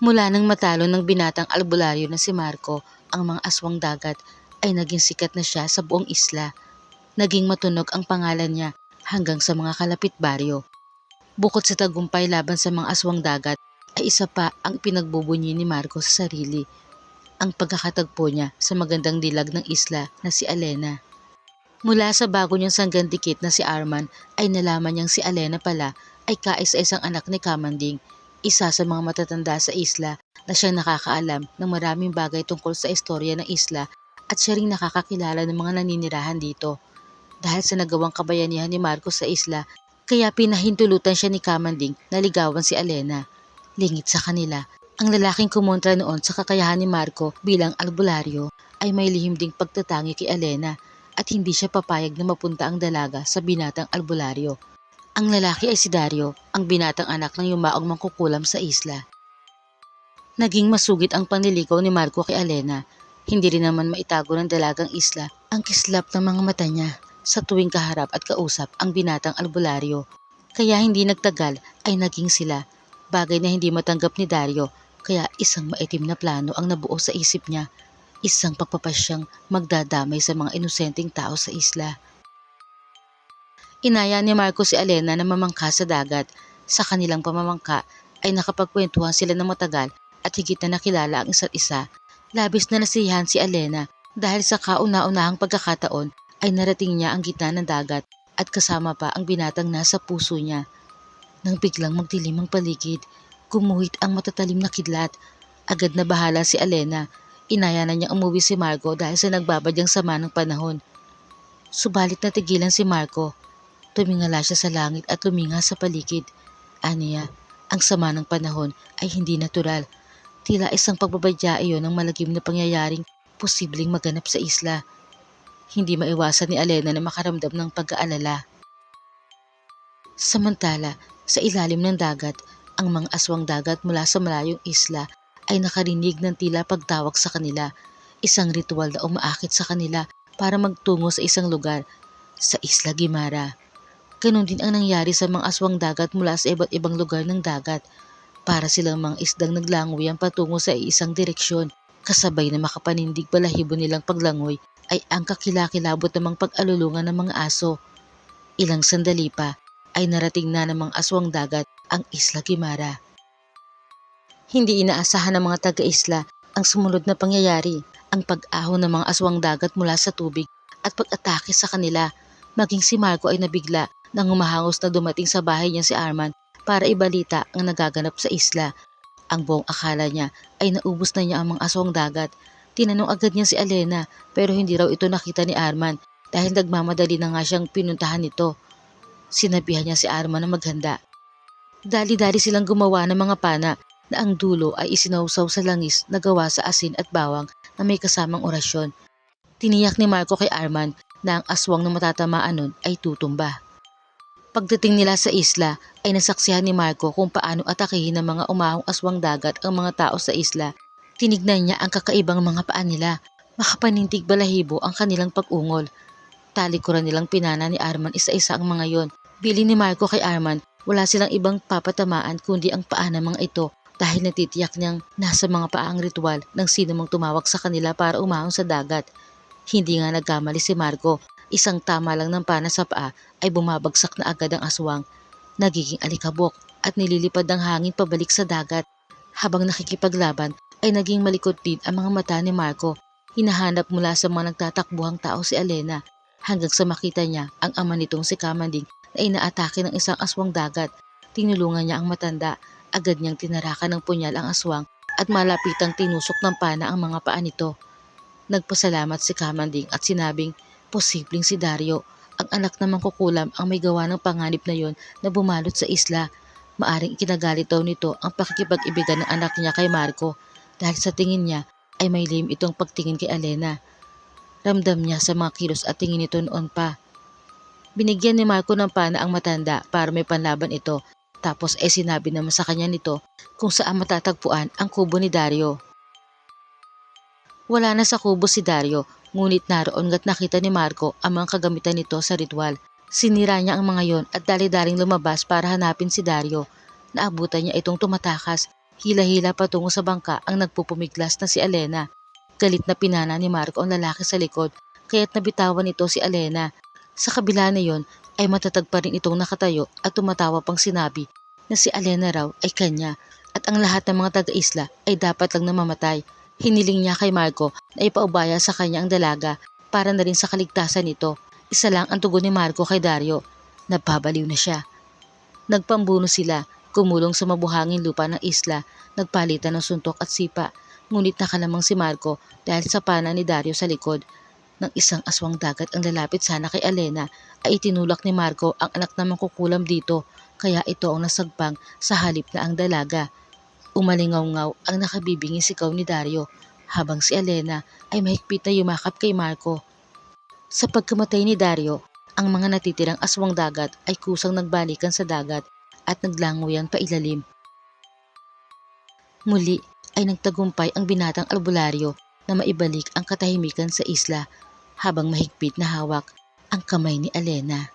Mula nang matalo ng binatang albularyo na si Marco, ang mga aswang dagat ay naging sikat na siya sa buong isla. Naging matunog ang pangalan niya hanggang sa mga kalapit baryo. Bukod sa tagumpay laban sa mga aswang dagat, ay isa pa ang pinagbubunyi ni Marco sa sarili, ang pagkakatagpo niya sa magandang dilag ng isla na si Alena. Mula sa bago niyang sanggandikit na si Arman ay nalaman niyang si Alena pala ay kaisa-isang anak ni Kamanding, isa sa mga matatanda sa isla na siyang nakakaalam ng maraming bagay tungkol sa istorya ng isla at siya ring nakakakilala ng mga naninirahan dito. Dahil sa nagawang kabayanihan ni Marcos sa isla, kaya pinahintulutan siya ni Kamanding na ligawan si Alena. Lingit sa kanila, ang lalaking kumontra noon sa kakayahan ni Marco bilang albularyo ay may lihim ding pagtatangi kay Alena at hindi siya papayag na mapunta ang dalaga sa binatang albularyo. Ang lalaki ay si Dario, ang binatang anak ng yumaong mangkukulam sa isla. Naging masugid ang panliligaw ni Marco kay Alena. Hindi rin naman maitago ng dalagang isla ang kislap ng mga mata niya sa tuwing kaharap at kausap ang binatang albularyo. Kaya hindi nagtagal ay naging sila, bagay na hindi matanggap ni Dario, kaya isang maitim na plano ang nabuo sa isip niya, isang pagpapasyang magdadamay sa mga inosenteng tao sa isla. Inaya ni Marco si Alena na mamangka sa dagat. Sa kanilang pamamangka ay nakapagkwentuhan sila ng matagal at higit na nakilala ang isa't isa. Labis na nasiyahan si Alena dahil sa kauna-unahang pagkakataon ay narating niya ang gitna ng dagat at kasama pa ang binatang nasa puso niya. Nang biglang magdilim ang paligid, gumuhit ang matatalim na kidlat. Agad na bahala si Alena. Inaya na niya umuwi si Marco dahil sa nagbabadyang sama ng panahon. Subalit natigilan si Marco. Tumingala siya sa langit at luminga sa paligid. Aniya, ang sama ng panahon ay hindi natural. Tila isang pagbabadya iyon ng malagim na pangyayaring posibleng maganap sa isla. Hindi maiwasan ni Alena na makaramdam ng pag-aalala. Samantala, sa ilalim ng dagat, ang mga aswang dagat mula sa malayong isla ay nakarinig ng tila pagtawag sa kanila. Isang ritual na umaakit sa kanila para magtungo sa isang lugar, sa Isla Guimara. Ganon din ang nangyari sa mga aswang dagat mula sa iba't ibang lugar ng dagat. Para silang mga isdang naglangoy ang patungo sa isang direksyon. Kasabay na makapanindig balahibo nilang paglangoy ay ang kakilakilabot namang pag-alulungan ng mga aso. Ilang sandali pa ay narating na ng mga aswang dagat ang Isla Guimara. Hindi inaasahan ng mga taga-isla ang sumunod na pangyayari, ang pag-ahon ng mga aswang dagat mula sa tubig at pag-atake sa kanila. Maging si Marco ay nabigla nang humahangos na dumating sa bahay niya si Arman para ibalita ang nagaganap sa isla. Ang buong akala niya ay naubos na niya ang mga aswang dagat. Tinanong agad niya si Alena pero hindi raw ito nakita ni Arman dahil nagmamadali na nga siyang pinuntahan nito. Sinabihan niya si Arman na maghanda. Dali-dali silang gumawa ng mga pana na ang dulo ay isinawsaw sa langis na gawa sa asin at bawang na may kasamang orasyon. Tiniyak ni Marco kay Arman na ang aswang na matatamaan nun ay tutumba. Pagdating nila sa isla ay nasaksihan ni Marco kung paano atakihin ng mga umahong aswang dagat ang mga tao sa isla. Tinignan niya ang kakaibang mga paa nila. Makapanintig balahibo ang kanilang pag-ungol. Talikuran nilang pinana ni Arman isa-isa ang mga yon. Bili ni Marco kay Arman, wala silang ibang papatamaan kundi ang paa ng mga ito dahil natitiyak niyang nasa mga paa ang ritual ng sino mang tumawag sa kanila para umahong sa dagat. Hindi nga nagkamali si Marco. Isang tama lang ng pana sa paa ay bumabagsak na agad ang aswang. Nagiging alikabok at nililipad ng hangin pabalik sa dagat. Habang nakikipaglaban ay naging malikot din ang mga mata ni Marco. Hinahanap mula sa mga nagtatakbuhang tao si Alena hanggang sa makita niya ang ama nitong si Kamanding na inaatake ng isang aswang dagat. Tinulungan niya ang matanda. Agad niyang tinarakan ng punyal ang aswang at malapitang tinusok ng pana ang mga paa nito. Nagpasalamat si Kamanding at sinabing posibleng si Dario, ang anak ng mangkukulam, ang may gawa ng panganib na yon na bumalot sa isla. Maaring ikinagalit daw nito ang pakikipag-ibigan ng anak niya kay Marco dahil sa tingin niya ay may lihim itong pagtingin kay Alena. Ramdam niya sa mga kilos at tingin nito noon pa. Binigyan ni Marco ng pana ang matanda para may panlaban ito, tapos ay sinabi naman sa kanya nito kung saan matatagpuan ang kubo ni Dario. Wala na sa kubo si Dario, ngunit naroon nga't nakita ni Marco ang mga kagamitan nito sa ritual. Sinira niya ang mga yon at dali-daling lumabas para hanapin si Dario. Naabutan niya itong tumatakas. Hila-hila patungo sa bangka ang nagpupumiglas na si Alena. Galit na pinana ni Marco ang lalaki sa likod kaya't nabitawan nito si Alena. Sa kabila na yon ay matatag pa rin itong nakatayo at tumatawa pang sinabi na si Alena raw ay kanya at ang lahat ng mga taga-isla ay dapat lang namamatay. Hiniling niya kay Marco na ipaubaya sa kanya ang dalaga para na rin sa kaligtasan nito. Isa lang ang tugon ni Marco kay Dario. Nababaliw na siya. Nagpambuno sila, kumulong sa mabuhanging lupa ng isla, nagpalitan ng suntok at sipa. Ngunit nakalamang si Marco dahil sa pana ni Dario sa likod. Nang isang aswang dagat ang lalapit sana kay Alena, ay itinulak ni Marco ang anak na mangkukulam dito, kaya ito ang nasagpang sa halip na ang dalaga. Umalingaw-ngaw ang nakabibinging sigaw ni Dario, habang si Alena ay mahigpit na yumakap kay Marco. Sa pagkamatay ni Dario, ang mga natitirang aswang dagat ay kusang nagbalikan sa dagat at naglangoyan pailalim. Muli ay nagtagumpay ang binatang albularyo na maibalik ang katahimikan sa isla habang mahigpit na hawak ang kamay ni Alena.